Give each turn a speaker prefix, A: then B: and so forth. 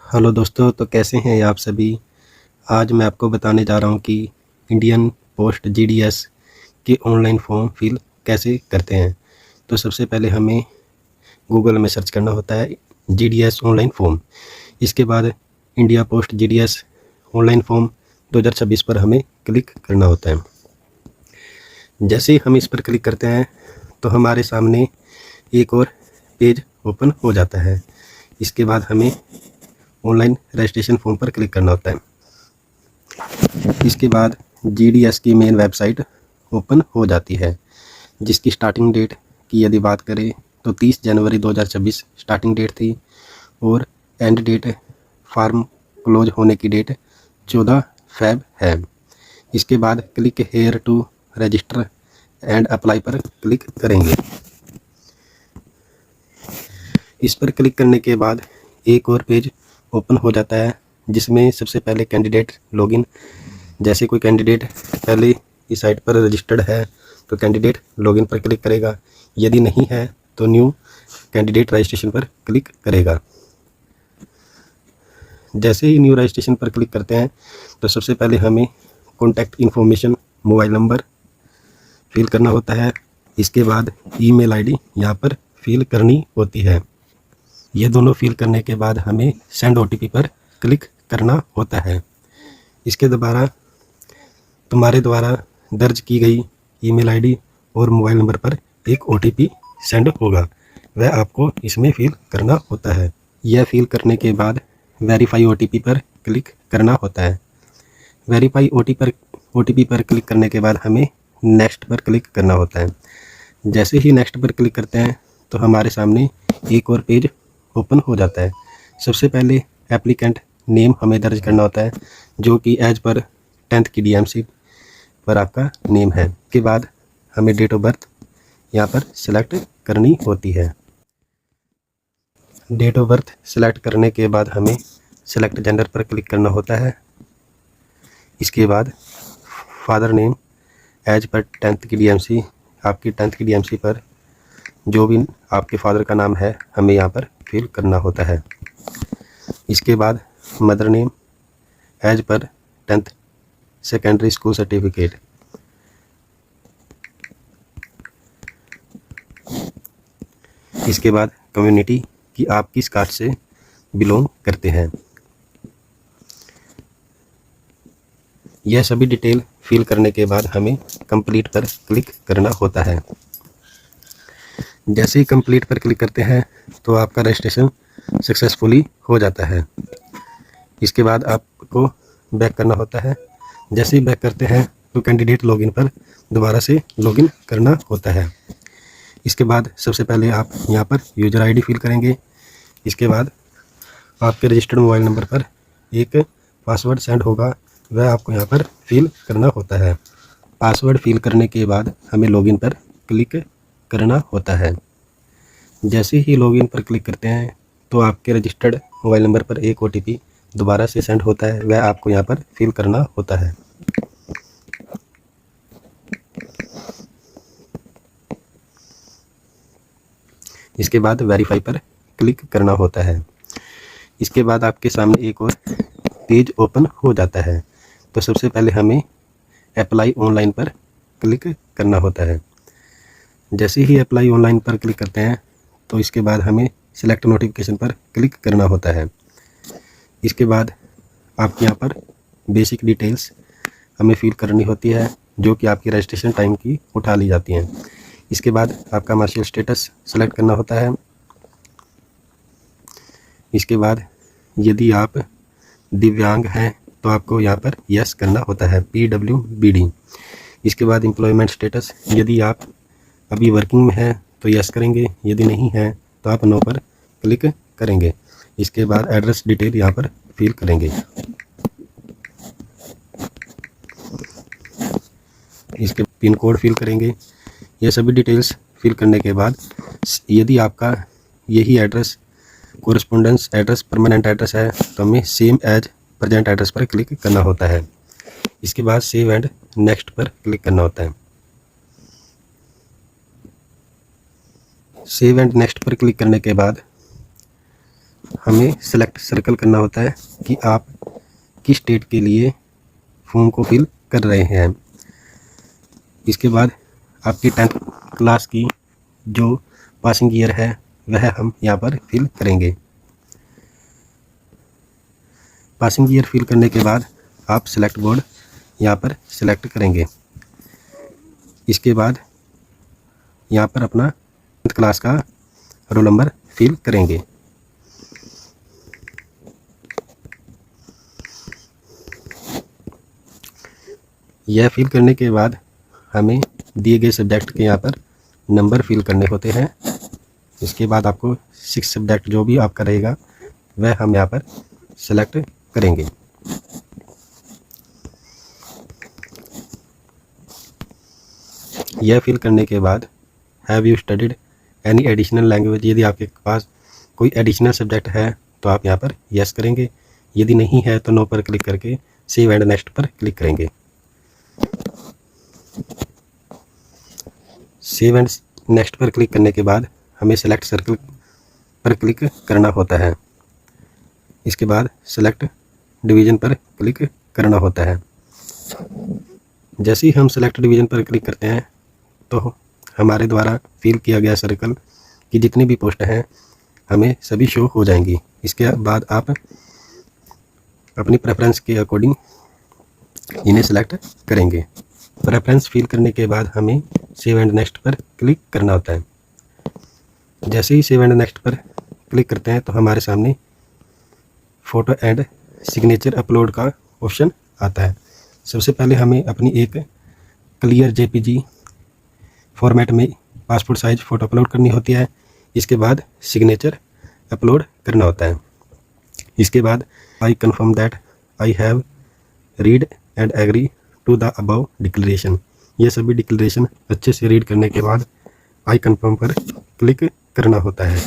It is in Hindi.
A: हेलो दोस्तों, तो कैसे हैं आप सभी। आज मैं आपको बताने जा रहा हूं कि इंडियन पोस्ट जीडीएस के ऑनलाइन फॉर्म फिल कैसे करते हैं। तो सबसे पहले हमें गूगल में सर्च करना होता है जीडीएस ऑनलाइन फॉर्म। इसके बाद India post GDS online form 2026 पर हमें क्लिक करना होता है। जैसे ही हम इस पर क्लिक करते हैं तो हमारे सामने एक और पेज ओपन हो जाता है। इसके बाद हमें ऑनलाइन रजिस्ट्रेशन फॉर्म पर क्लिक करना होता है। इसके बाद जीडीएस की मेन वेबसाइट ओपन हो जाती है, जिसकी स्टार्टिंग डेट की यदि बात करें तो 30 जनवरी 2026 स्टार्टिंग डेट थी और एंड डेट फॉर्म क्लोज होने की डेट 14 फेब है। इसके बाद click here to register and apply पर क्लिक करेंगे। इस पर क्लिक करने के बाद एक और पेज ओपन हो जाता है, जिसमें सबसे पहले कैंडिडेट लॉगिन। जैसे कोई कैंडिडेट पहले इस साइट पर रजिस्टर्ड है तो कैंडिडेट लॉगिन पर क्लिक करेगा, यदि नहीं है तो न्यू कैंडिडेट रजिस्ट्रेशन पर क्लिक करेगा। जैसे ही न्यू रजिस्ट्रेशन पर क्लिक करते हैं तो सबसे पहले हमें contact information mobile number fill करना होता है। इसके बाद ईमेल आईडी यहाँ पर फिल करनी होती है। ये दोनों फिल करने के बाद हमें सेंड ओटीपी पर क्लिक करना होता है। इसके दोबारा तुम्हारे द्वारा दर्ज की गई ईमेल आईडी और मोबाइल नंबर पर एक ओटीपी सेंड होगा, वह आपको इसमें फिल करना होता है। यह फिल करने के बाद वेरीफाई ओटीपी पर क्लिक करना होता है। वेरीफाई ओटीपी पर क्लिक करने के बाद हमें नेक्स्ट पर क्लिक करना होता है। जैसे ही नेक्स्ट पर क्लिक करते हैं तो हमारे सामने एक और पेज ओपन हो जाता है। सबसे पहले एप्लीकेंट नेम हमें दर्ज करना होता है, जो कि एज पर 10th की डीएमसी पर आपका नेम है। के बाद हमें डेट ऑफ बर्थ यहाँ पर सिलेक्ट करनी होती है। डेट ऑफ बर्थ सिलेक्ट करने के बाद हमें सिलेक्ट जेंडर पर क्लिक करना होता है। इसके बाद father name as per 10th की डीएमसी, आपकी 10th की डीएमसी पर जो भी आपके फादर का नाम है हमें यहाँ पर फिल करना होता है। इसके बाद mother name as per 10th secondary school certificate. इसके बाद कम्युनिटी कि आप किस कास्ट से बिलोंग करते हैं। यह सभी डिटेल फिल करने के बाद हमें कंप्लीट पर क्लिक करना होता है। जैसे ही कंप्लीट पर क्लिक करते हैं तो आपका रजिस्ट्रेशन सक्सेसफुली हो जाता है। इसके बाद आपको बैक करना होता है। जैसे ही बैक करते हैं तो कैंडिडेट लॉगिन पर दोबारा से लॉगिन करना होता है। इसके बाद सबसे पहले आप यहाँ पर यूज़र आईडी फिल करेंगे। इसके बाद आपके रजिस्टर्ड मोबाइल नंबर पर एक पासवर्ड सेंड होगा, वह आपको यहाँ पर फिल करना होता है। पासवर्ड फिल करने के बाद हमें लॉगिन पर क्लिक करना होता है। जैसे ही लॉगिन पर क्लिक करते हैं तो आपके रजिस्टर्ड मोबाइल नंबर पर एक ओटीपी दोबारा से सेंड होता है, वह आपको यहाँ पर फिल करना होता है। इसके बाद वेरीफाई पर क्लिक करना होता है। इसके बाद आपके सामने एक और पेज ओपन हो जाता है। तो सबसे पहले हमें अप्लाई ऑनलाइन पर क्लिक करना होता है। जैसे ही अप्लाई ऑनलाइन पर क्लिक करते हैं तो इसके बाद हमें सिलेक्ट नोटिफिकेशन पर क्लिक करना होता है। इसके बाद आपके यहाँ पर बेसिक डिटेल्स हमें फिल करनी होती है, जो कि आपकी रजिस्ट्रेशन टाइम की उठा ली जाती हैं। इसके बाद आपका मार्शियल स्टेटस सेलेक्ट करना होता है। इसके बाद यदि आप दिव्यांग हैं तो आपको यहाँ पर यस करना होता है, PWBD। इसके बाद एम्प्लॉयमेंट स्टेटस, यदि आप अभी वर्किंग में हैं तो यस करेंगे, यदि नहीं है तो आप नो पर क्लिक करेंगे। इसके बाद एड्रेस डिटेल यहाँ पर फिल करेंगे। इसके पिन कोड फिल करेंगे। ये सभी डिटेल्स फिल करने के बाद यदि आपका यही address correspondence address permanent address है तो हमें सेम एज प्रेजेंट एड्रेस पर क्लिक करना होता है। इसके बाद सेव एंड नेक्स्ट पर क्लिक करना होता है। सेव एंड नेक्स्ट पर क्लिक करने के बाद हमें सेलेक्ट सर्कल करना होता है कि आप किस डेट के लिए फॉर्म को फिल कर रहे हैं। इसके बाद आपकी 10th क्लास की जो पासिंग ईयर है वह हम यहाँ पर फिल करेंगे। पासिंग ईयर फिल करने के बाद आप सेलेक्ट बोर्ड यहाँ पर सेलेक्ट करेंगे। इसके बाद यहाँ पर अपना 10th क्लास का रोल नंबर फिल करेंगे। यह फिल करने के बाद हमें दिए गए सब्जेक्ट के यहाँ पर नंबर फिल करने होते हैं। इसके बाद आपको 6 सब्जेक्ट जो भी आपका रहेगा वह हम यहाँ पर सेलेक्ट करेंगे। यह फिल करने के बाद have you studied any additional language, यदि आपके पास कोई एडिशनल सब्जेक्ट है तो आप यहाँ पर यस करेंगे। यदि नहीं है तो नो पर क्लिक करके सेव एंड नेक्स्ट पर क्लिक करेंगे। सेव एंड नेक्स्ट पर क्लिक करने के बाद हमें सेलेक्ट सर्कल पर क्लिक करना होता है। इसके बाद सेलेक्ट डिवीज़न पर क्लिक करना होता है। जैसे ही हम सेलेक्ट डिवीज़न पर क्लिक करते हैं तो हमारे द्वारा फिल किया गया सर्कल की जितनी भी पोस्ट हैं हमें सभी शो हो जाएंगी। इसके बाद आप अपनी प्रेफरेंस के अकॉर्डिंग इन्हें सेलेक्ट करेंगे। प्रेफरेंस फिल करने के बाद हमें सेव एंड नेक्स्ट पर क्लिक करना होता है। जैसे ही सेव एंड नेक्स्ट पर क्लिक करते हैं तो हमारे सामने फ़ोटो एंड सिग्नेचर अपलोड का ऑप्शन आता है। सबसे पहले हमें अपनी एक क्लियर जेपीजी फॉर्मेट में पासपोर्ट साइज फ़ोटो अपलोड करनी होती है। इसके बाद सिग्नेचर अपलोड करना होता है। इसके बाद I confirm that I have read and agree to the above declaration, ये सभी डिक्लेरेशन अच्छे से रीड करने के बाद आई कन्फर्म पर क्लिक करना होता है।